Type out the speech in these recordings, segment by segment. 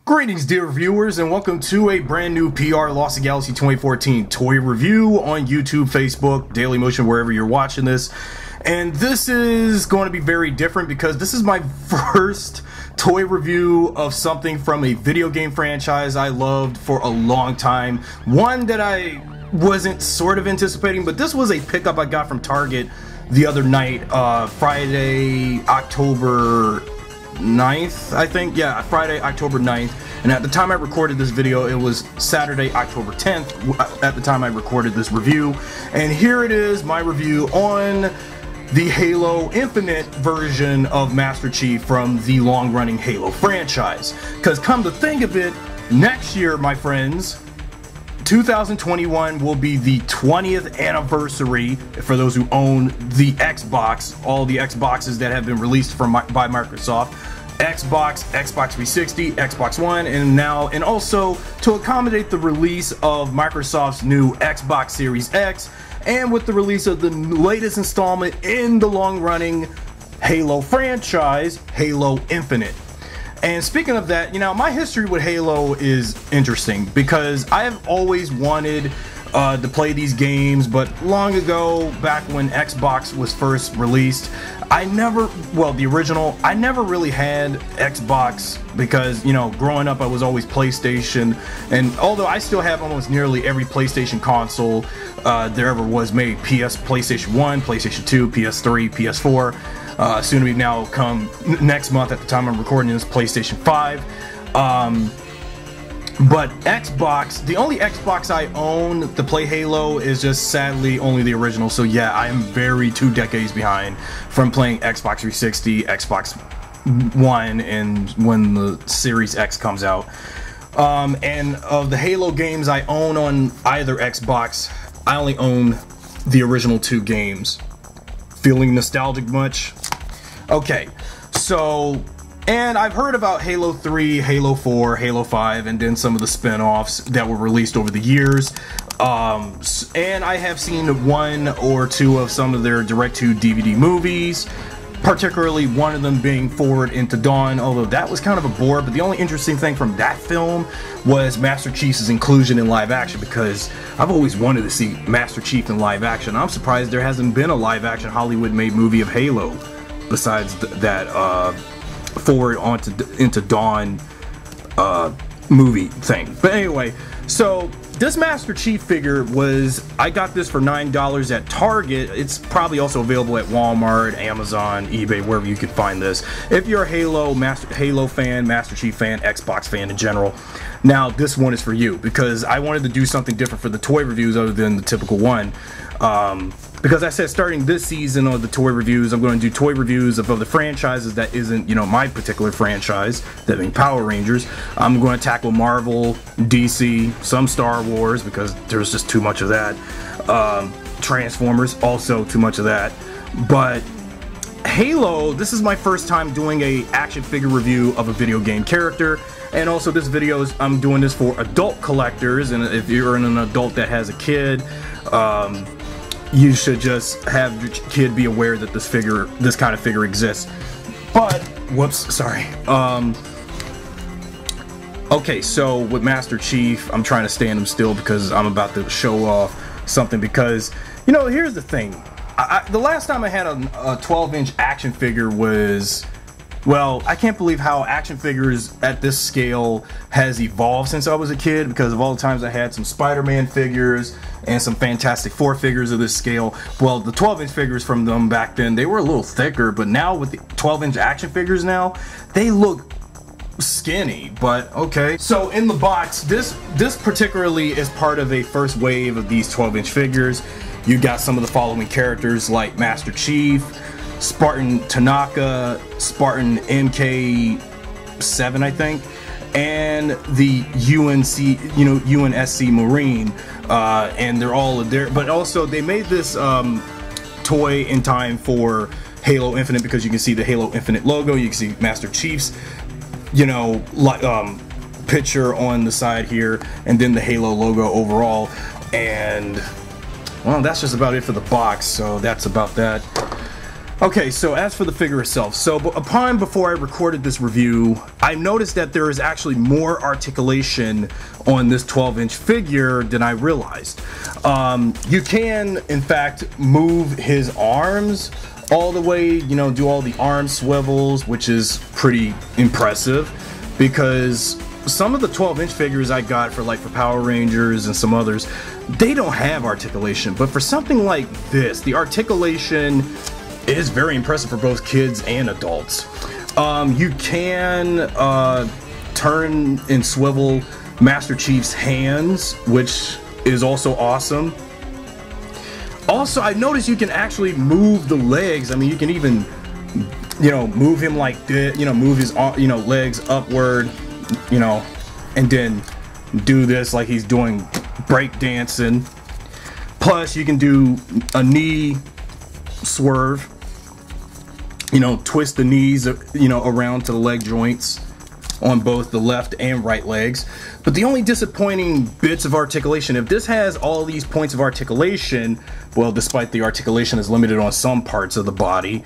Greetings, dear viewers, and welcome to a brand new PRLostGalaxy2014 toy review on YouTube, Facebook, Dailymotion, wherever you're watching this. And this is going to be very different because this is my first toy review of something from a video game franchise I loved for a long time. One that I wasn't sort of anticipating, but this was a pickup I got from Target the other night, Friday, October 9th, I think. Yeah, Friday, October 9th. And at the time I recorded this video, it was Saturday, October 10th, at the time I recorded this review. And here it is, my review on the Halo Infinite version of Master Chief from the long-running Halo franchise. Because come to think of it, next year, my friends, 2021 will be the 20th anniversary for those who own the Xbox, all the Xboxes that have been released by Microsoft. Xbox, Xbox 360, Xbox One, and also to accommodate the release of Microsoft's new Xbox Series X, and with the release of the latest installment in the long-running Halo franchise, Halo Infinite. And speaking of that, you know, my history with Halo is interesting because I have always wanted to play these games, but long ago, back when Xbox was first released, I never really had Xbox because, you know, growing up I was always PlayStation, and although I still have almost nearly every PlayStation console there ever was made, PlayStation 1, PlayStation 2, PS3, PS4, soon to be now come next month at the time I'm recording this, PlayStation 5. But Xbox, the only Xbox I own to play Halo is just sadly only the original. So yeah, I am very 2 decades behind from playing Xbox 360, Xbox One, and when the Series X comes out. And of the Halo games I own on either Xbox, I only own the original 2 games. Feeling nostalgic much? Okay, so... And I've heard about Halo 3, Halo 4, Halo 5, and then some of the spin-offs that were released over the years. And I have seen 1 or 2 of some of their direct-to-DVD movies, particularly one of them being Forward into Dawn, although that was kind of a bore. But the only interesting thing from that film was Master Chief's inclusion in live action, because I've always wanted to see Master Chief in live action. I'm surprised there hasn't been a live-action Hollywood-made movie of Halo besides that Forward into Dawn movie thing. But anyway, so this Master Chief figure I got this for $9 at Target. It's probably also available at Walmart, Amazon, eBay, wherever you can find this. If you're a Halo fan, Master Chief fan, Xbox fan in general, now this one is for you, because I wanted to do something different for the toy reviews other than the typical one. Because I said starting this season of the toy reviews, I'm going to do toy reviews of other franchises that isn't, you know, my particular franchise, that being Power Rangers. I'm going to tackle Marvel, DC, some Star Wars, because there's just too much of that. Transformers, also too much of that. But Halo, this is my first time doing a action figure review of a video game character. And also this video I'm doing this for adult collectors, and if you're an adult that has a kid, you should just have your kid be aware that this kind of figure exists. But, whoops, sorry. Okay, so with Master Chief, I'm trying to stand him still because I'm about to show off something, because, you know, here's the thing. The last time I had a 12-inch action figure was... Well, I can't believe how action figures at this scale has evolved since I was a kid, because of all the times I had some Spider-Man figures and some Fantastic Four figures of this scale. Well, the 12-inch figures from them back then, they were a little thicker, but now with the 12-inch action figures now, they look skinny, but okay. So in the box, this particularly is part of a first wave of these 12-inch figures. You got some of the following characters like Master Chief, Spartan Tanaka, Spartan MK7, I think, and the UNSC Marine, and they're all there. But also, they made this toy in time for Halo Infinite, because you can see the Halo Infinite logo. You can see Master Chief's, you know, picture on the side here, and then the Halo logo overall. And well, that's just about it for the box. So that's about that. Okay, so as for the figure itself, so before I recorded this review, I noticed that there is actually more articulation on this 12-inch figure than I realized. You can, in fact, move his arms all the way, you know, do all the arm swivels, which is pretty impressive, because some of the 12-inch figures I got for Power Rangers and some others, they don't have articulation. But for something like this, the articulation is very impressive for both kids and adults. You can turn and swivel Master Chief's hands, which is also awesome. Also, I noticed you can actually move the legs. I mean, you can even, you know, move him like this, you know, move his, you know, legs upward, you know, and then do this like he's doing break dancing. Plus, you can do a knee swerve, you know, twist the knees, you know, around to the leg joints on both the left and right legs. But the only disappointing bits of articulation, if this has all these points of articulation, well, despite the articulation is limited on some parts of the body,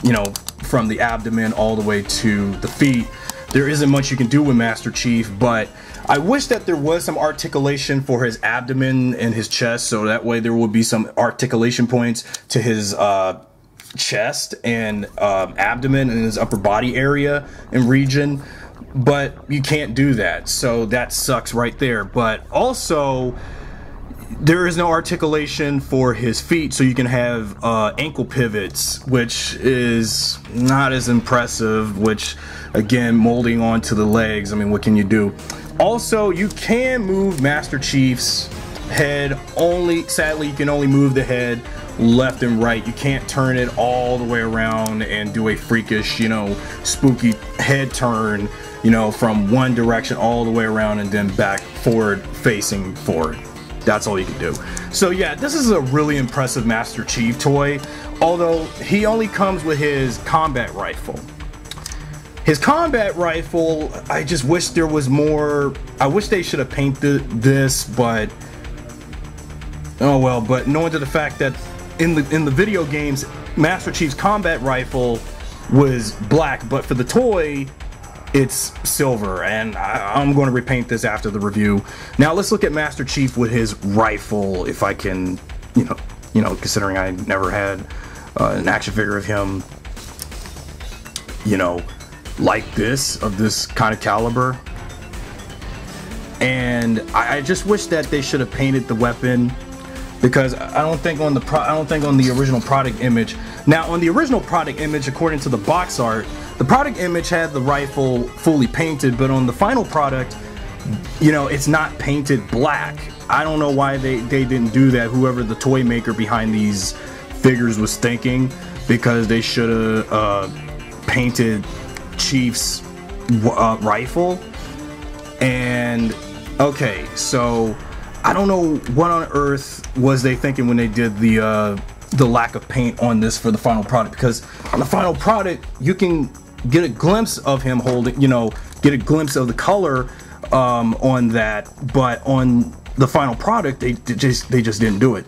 you know, from the abdomen all the way to the feet, there isn't much you can do with Master Chief. But I wish that there was some articulation for his abdomen and his chest, so that way there would be some articulation points to his chest and abdomen and his upper body area and region. But you can't do that, so that sucks right there. But also, there is no articulation for his feet, so you can have ankle pivots, which is not as impressive, which again, molding onto the legs, I mean, what can you do? Also, you can move Master Chief's head, sadly you can only move the head left and right. You can't turn it all the way around and do a freakish, you know, spooky head turn, you know, from one direction all the way around and then back forward, facing forward. That's all you can do. So yeah, this is a really impressive Master Chief toy, although he only comes with his combat rifle. His combat rifle, I just wish there was more. I wish they should have painted this, but oh well. But knowing to the fact that in the video games, Master Chief's combat rifle was black, but for the toy, it's silver, and I'm going to repaint this after the review. Now let's look at Master Chief with his rifle, if I can, you know, considering I never had an action figure of him, you know, like this, of this kind of caliber. And I just wish that they should have painted the weapon, because I don't think on the original product image. Now on the original product image, according to the box art, the product image had the rifle fully painted, but on the final product, you know, it's not painted black. I don't know why they didn't do that, whoever the toy maker behind these figures was thinking, because they should have painted Chief's rifle. And okay, so I don't know what on earth was they thinking when they did the lack of paint on this for the final product, because on the final product you can get a glimpse of him holding, you know, get a glimpse of the color on that, but on the final product they just didn't do it.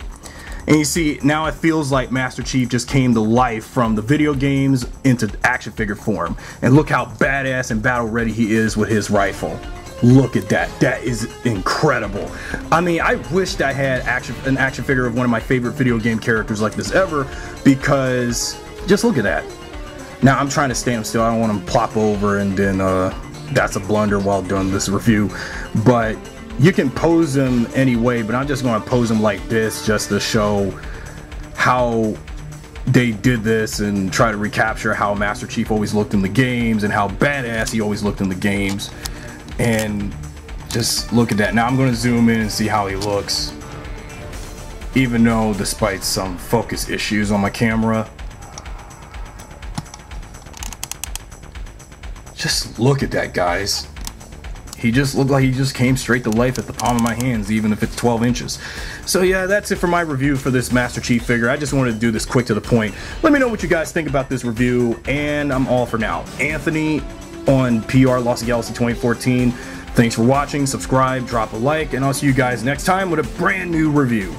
And you see, now it feels like Master Chief just came to life from the video games into action figure form. And look how badass and battle ready he is with his rifle. Look at that. That is incredible. I mean, I wished I had an action figure of one of my favorite video game characters like this ever, because just look at that. Now I'm trying to stand still. I don't want to plop over, and then that's a blunder while doing this review. But you can pose them anyway, but I'm just going to pose them like this just to show how they did this and try to recapture how Master Chief always looked in the games and how badass he always looked in the games. And just look at that. Now I'm going to zoom in and see how he looks, even though despite some focus issues on my camera. Just look at that, guys. He just looked like he just came straight to life at the palm of my hands, even if it's 12 inches. So yeah, that's it for my review for this Master Chief figure. I just wanted to do this quick to the point. Let me know what you guys think about this review, and I'm all for now. Anthony on PRLostGalaxy2014. Thanks for watching, subscribe, drop a like, and I'll see you guys next time with a brand new review.